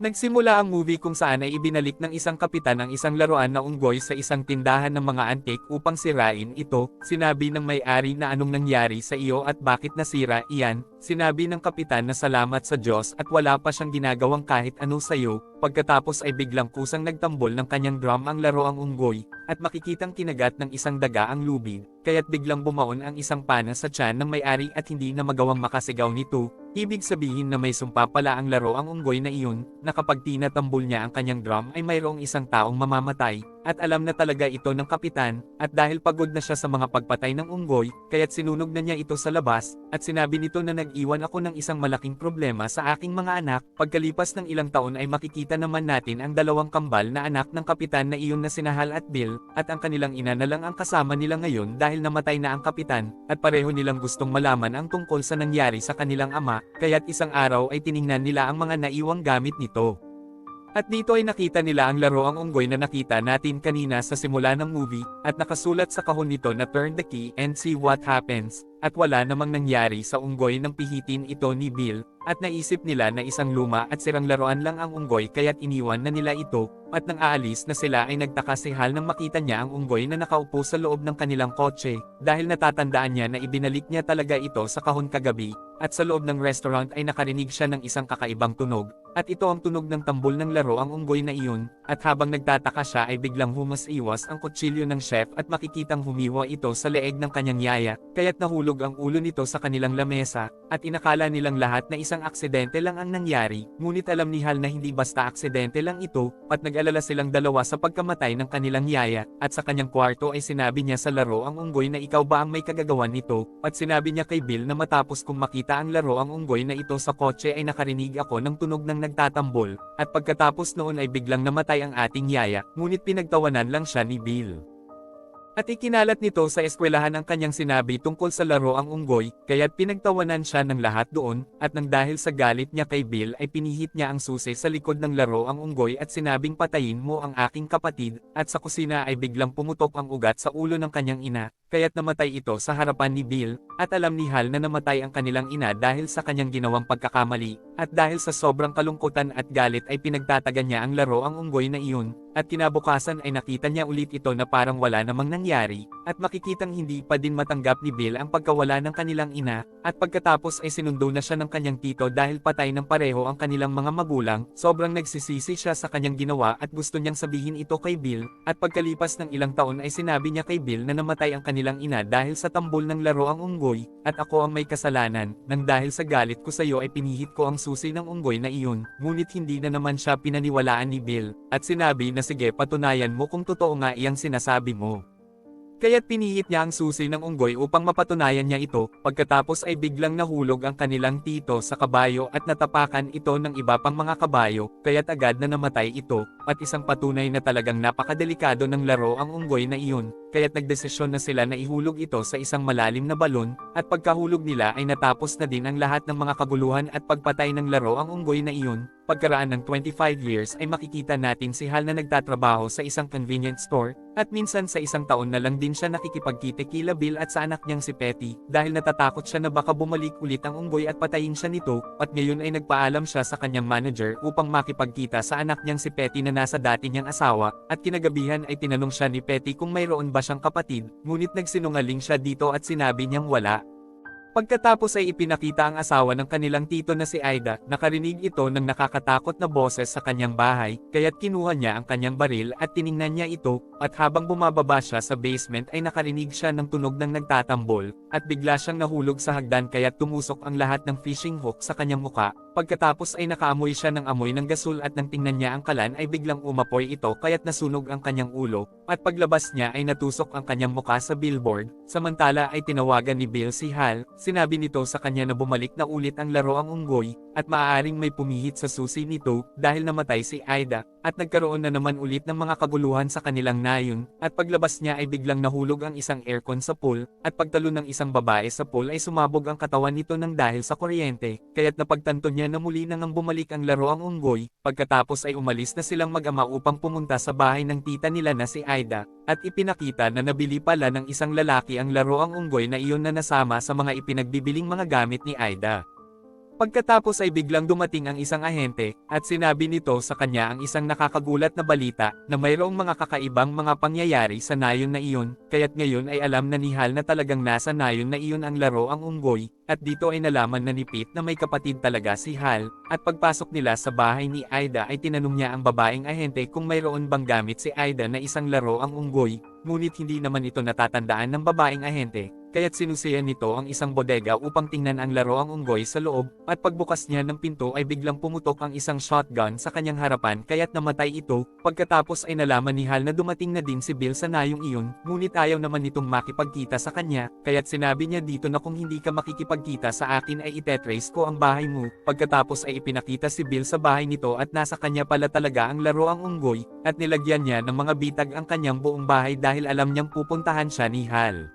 Nagsimula ang movie kung saan ay ibinalik ng isang kapitan ang isang laruan na unggoy sa isang tindahan ng mga antik upang sirain ito. Sinabi ng may-ari na anong nangyari sa iyo at bakit nasira iyan. Sinabi ng kapitan na salamat sa Diyos at wala pa siyang ginagawang kahit ano sa iyo. Pagkatapos ay biglang kusang nagtambol ng kanyang drum ang laruang unggoy, at makikitang kinagat ng isang daga ang lubid, kaya't biglang bumaon ang isang pana sa tiyan ng may-ari at hindi na magawang makasigaw nito. Ibig sabihin na may sumpa pala ang laruang unggoy na iyon, na kapag tinatambol niya ang kanyang drum ay mayroong isang taong mamamatay, at alam na talaga ito ng kapitan, at dahil pagod na siya sa mga pagpatay ng unggoy, kaya't sinunog na niya ito sa labas, at sinabi nito na nag-iwan ako ng isang malaking problema sa aking mga anak. Pagkalipas ng ilang taon ay makikita naman natin ang dalawang kambal na anak ng kapitan na iyon na sina Hal at Bill, at ang kanilang ina na lang ang kasama nila ngayon dahil namatay na ang kapitan, at pareho nilang gustong malaman ang tungkol sa nangyari sa kanilang ama, kaya't isang araw ay tiningnan nila ang mga naiwang gamit nito. At dito ay nakita nila ang laruang unggoy na nakita natin kanina sa simula ng movie, at nakasulat sa kahon nito na turn the key and see what happens, at wala namang nangyari sa unggoy nang pihitin ito ni Bill, at naisip nila na isang luma at sirang laruan lang ang unggoy kaya't iniwan na nila ito, at nang aalis na sila ay nagtaka si Hal nang makita niya ang unggoy na nakaupo sa loob ng kanilang kotse, dahil natatandaan niya na ibinalik niya talaga ito sa kahon kagabi, at sa loob ng restaurant ay nakarinig siya ng isang kakaibang tunog. At ito ang tunog ng tambol ng laro ang unggoy na iyon, at habang nagtataka siya ay biglang humas-iwas ang kutsilyo ng chef at makikitang humiwa ito sa leeg ng kanyang yaya, kaya't nahulog ang ulo nito sa kanilang lamesa, at inakala nilang lahat na isang aksidente lang ang nangyari, ngunit alam ni Hal na hindi basta aksidente lang ito, at nag-alala silang dalawa sa pagkamatay ng kanilang yaya, at sa kanyang kwarto ay sinabi niya sa laro ang unggoy na ikaw ba ang may kagagawan nito, at sinabi niya kay Bill na matapos kong makita ang laro ang unggoy na ito sa kotse ay nakarinig ako ng tunog ng nagtatambol, at pagkatapos noon ay biglang namatay ang ating yaya, ngunit pinagtawanan lang siya ni Bill. At ikinalat nito sa eskwelahan ang kanyang sinabi tungkol sa laro ang unggoy, kaya't pinagtawanan siya ng lahat doon, at nang dahil sa galit niya kay Bill ay pinihit niya ang susi sa likod ng laro ang unggoy at sinabing patayin mo ang aking kapatid, at sa kusina ay biglang pumutok ang ugat sa ulo ng kanyang ina, kaya't namatay ito sa harapan ni Bill, at alam ni Hal na namatay ang kanilang ina dahil sa kanyang ginawang pagkakamali, at dahil sa sobrang kalungkutan at galit ay pinagtatagan niya ang laro ang unggoy na iyon, at kinabukasan ay nakita niya ulit ito na parang wala namang nangyari, at makikitang hindi pa din matanggap ni Bill ang pagkawala ng kanilang ina, at pagkatapos ay sinundo na siya ng kanyang tito dahil patay ng pareho ang kanilang mga magulang. Sobrang nagsisisi siya sa kanyang ginawa at gusto niyang sabihin ito kay Bill, at pagkalipas ng ilang taon ay sinabi niya kay Bill na namatay ang kanilang ina dahil sa tambol ng laro ang unggoy, at ako ang may kasalanan, nang dahil sa galit ko sa iyo ay pinihit ko ang susi ng unggoy na iyon, ngunit hindi na naman siya pinaniwalaan ni Bill, at sinabi na sige patunayan mo kung totoo nga iyang sinasabi mo. Kaya't pinihit niya ang susi ng unggoy upang mapatunayan niya ito, pagkatapos ay biglang nahulog ang kanilang tito sa kabayo at natapakan ito ng iba pang mga kabayo, kaya't agad na namatay ito, at isang patunay na talagang napakadelikado ng laro ang unggoy na iyon, kaya't nagdesisyon na sila na ihulog ito sa isang malalim na balon, at pagkahulog nila ay natapos na din ang lahat ng mga kaguluhan at pagpatay ng laro ang unggoy na iyon. Pagkaraan ng 25 years ay makikita natin si Hal na nagtatrabaho sa isang convenience store, at minsan sa isang taon na lang din siya nakikipagkita kila Bill at sa anak niyang si Petty, dahil natatakot siya na baka bumalik ulit ang unggoy at patayin siya nito, at ngayon ay nagpaalam siya sa kanyang manager upang makipagkita sa anak niyang si Petty na nasa dati niyang asawa, at kinagabihan ay tinanong siya ni Petty kung mayroon ba siyang kapatid, ngunit nagsinungaling siya dito at sinabi niyang wala. Pagkatapos ay ipinakita ang asawa ng kanilang tito na si Ida, nakarinig ito ng nakakatakot na boses sa kanyang bahay, kaya't kinuha niya ang kanyang baril at tiningnan niya ito, at habang bumababa siya sa basement ay nakarinig siya ng tunog ng nagtatambol, at bigla siyang nahulog sa hagdan kaya't tumusok ang lahat ng fishing hook sa kanyang muka. Pagkatapos ay nakaamoy siya ng amoy ng gasol at nang tingnan niya ang kalan ay biglang umapoy ito kaya't nasunog ang kanyang ulo, at paglabas niya ay natusok ang kanyang muka sa billboard. Samantala ay tinawagan ni Bill si Hal, sinabi nito sa kanya na bumalik na ulit ang laro ang unggoy, at maaaring may pumihit sa susi nito dahil namatay si Ida, at nagkaroon na naman ulit ng mga kaguluhan sa kanilang nayon, at paglabas niya ay biglang nahulog ang isang aircon sa pool, at pagtalo ng isang babae sa pool ay sumabog ang katawan nito ng dahil sa kuryente, kaya't napagtanto niya na muli nang bumalik ang laro ang unggoy. Pagkatapos ay umalis na silang mag-ama upang pumunta sa bahay ng tita nila na si Ida, at ipinakita na nabili pala ng isang lalaki ang laro ang unggoy na iyon na nasama sa mga ipinagbibiling mga gamit ni Ida. Pagkatapos ay biglang dumating ang isang ahente, at sinabi nito sa kanya ang isang nakakagulat na balita, na mayroong mga kakaibang mga pangyayari sa nayon na iyon, kaya't ngayon ay alam na ni Hal na talagang nasa nayon na iyon ang laro ang unggoy, at dito ay nalaman na ni Pete na may kapatid talaga si Hal, at pagpasok nila sa bahay ni Ida ay tinanong niya ang babaeng ahente kung mayroon bang gamit si Ida na isang laro ang unggoy, ngunit hindi naman ito natatandaan ng babaeng ahente. Kaya't sinusiyan nito ang isang bodega upang tingnan ang laro ang unggoy sa loob, at pagbukas niya ng pinto ay biglang pumutok ang isang shotgun sa kanyang harapan kaya't namatay ito, pagkatapos ay nalaman ni Hal na dumating na din si Bill sa nayong iyon, ngunit ayaw naman nitong makipagkita sa kanya, kaya't sinabi niya dito na kung hindi ka makikipagkita sa akin ay itetrace ko ang bahay mo, pagkatapos ay ipinakita si Bill sa bahay nito at nasa kanya pala talaga ang laro ang unggoy, at nilagyan niya ng mga bitag ang kanyang buong bahay dahil alam niyang pupuntahan siya ni Hal.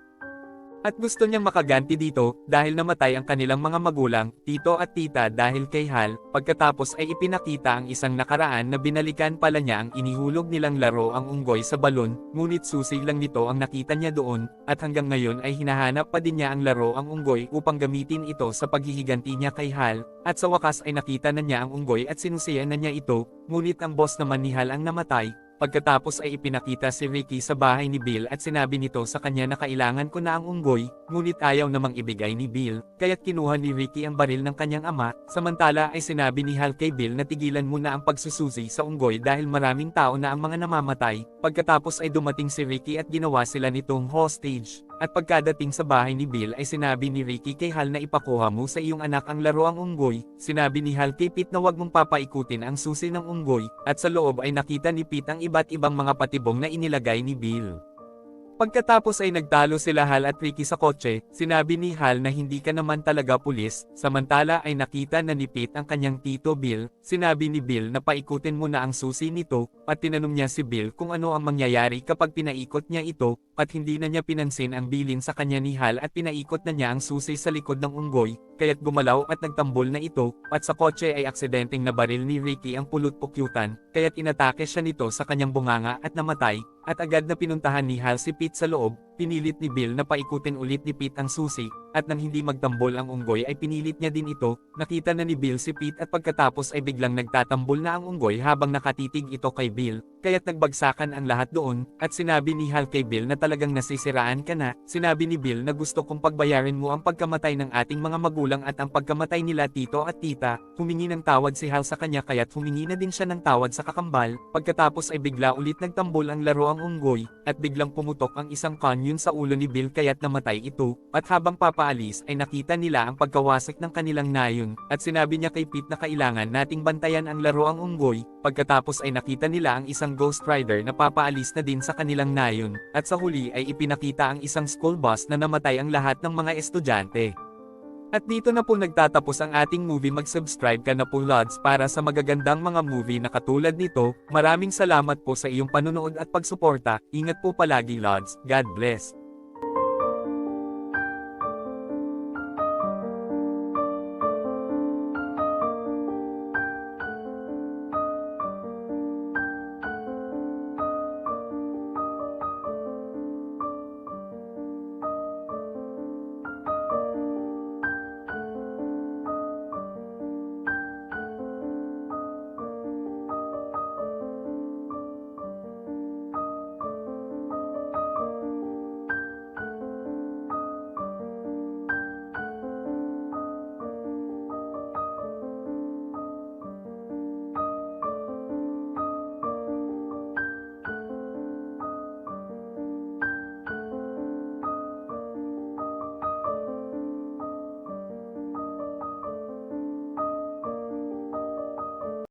At gusto niyang makaganti dito, dahil namatay ang kanilang mga magulang, tito at tita dahil kay Hal, pagkatapos ay ipinakita ang isang nakaraan na binalikan pala niya ang inihulog nilang laro ang unggoy sa balon, ngunit susi lang nito ang nakita niya doon, at hanggang ngayon ay hinahanap pa din niya ang laro ang unggoy upang gamitin ito sa paghihiganti niya kay Hal, at sa wakas ay nakita na niya ang unggoy at sinusiyan na niya ito, ngunit ang boss naman ni Hal ang namatay. Pagkatapos ay ipinakita si Ricky sa bahay ni Bill at sinabi nito sa kanya na kailangan ko na ang unggoy, ngunit ayaw namang ibigay ni Bill, kaya't kinuha ni Ricky ang baril ng kanyang ama, samantala ay sinabi ni Hal kay Bill na tigilan muna ang pagsususi sa unggoy dahil maraming tao na ang mga namamatay, pagkatapos ay dumating si Ricky at ginawa sila nitong hostage. At pagkadating sa bahay ni Bill ay sinabi ni Ricky kay Hal na ipakuha mo sa iyong anak ang laro ang unggoy, sinabi ni Hal kay Pete na wag mong papaikutin ang susi ng unggoy, at sa loob ay nakita ni Pete ang iba't ibang mga patibong na inilagay ni Bill. Pagkatapos ay nagtalo sila Hal at Ricky sa kotse, sinabi ni Hal na hindi ka naman talaga pulis, samantala ay nakita na ni Pete ang kanyang tito Bill, sinabi ni Bill na paikutin mo na ang susi nito, at tinanong niya si Bill kung ano ang mangyayari kapag pinaikot niya ito, at hindi na niya pinansin ang bilin sa kanya ni Hal at pinaikot na niya ang susi sa likod ng unggoy, kaya't gumalaw at nagtambol na ito, at sa kotse ay aksidenteng nabaril ni Ricky ang pulot-pukyutan, kaya't inatake siya nito sa kanyang bunganga at namatay, at agad na pinuntahan ni Hal si Pete sa loob, pinilit ni Bill na paikutin ulit ni Pete ang susi, at nang hindi magtambol ang unggoy ay pinilit niya din ito, nakita na ni Bill si Pete at pagkatapos ay biglang nagtatambol na ang unggoy habang nakatitig ito kay Bill, kaya't nagbagsakan ang lahat doon, at sinabi ni Hal kay Bill na talagang nasisiraan ka na, sinabi ni Bill na gusto kong pagbayarin mo ang pagkamatay ng ating mga magulang at ang pagkamatay nila tito at tita, humingi ng tawad si Hal sa kanya kaya't humingi na din siya ng tawad sa kakambal, pagkatapos ay bigla ulit nagtambol ang laro ang unggoy, at biglang pumutok ang isang canyon sa ulo ni Bill kaya't namatay ito, at habang papaalis ay nakita nila ang pagkawasak ng kanilang nayon, at sinabi niya kay Pete na kailangan nating bantayan ang laro ang unggoy, pagkatapos ay nakita nila ang isang Ghost Rider na papaalis na din sa kanilang nayon, at sa huli ay ipinakita ang isang school bus na namatay ang lahat ng mga estudyante. At dito na po nagtatapos ang ating movie. Mag-subscribe ka na po Lods para sa magagandang mga movie na katulad nito. Maraming salamat po sa iyong panunood at pagsuporta. Ingat po palagi Lods. God bless.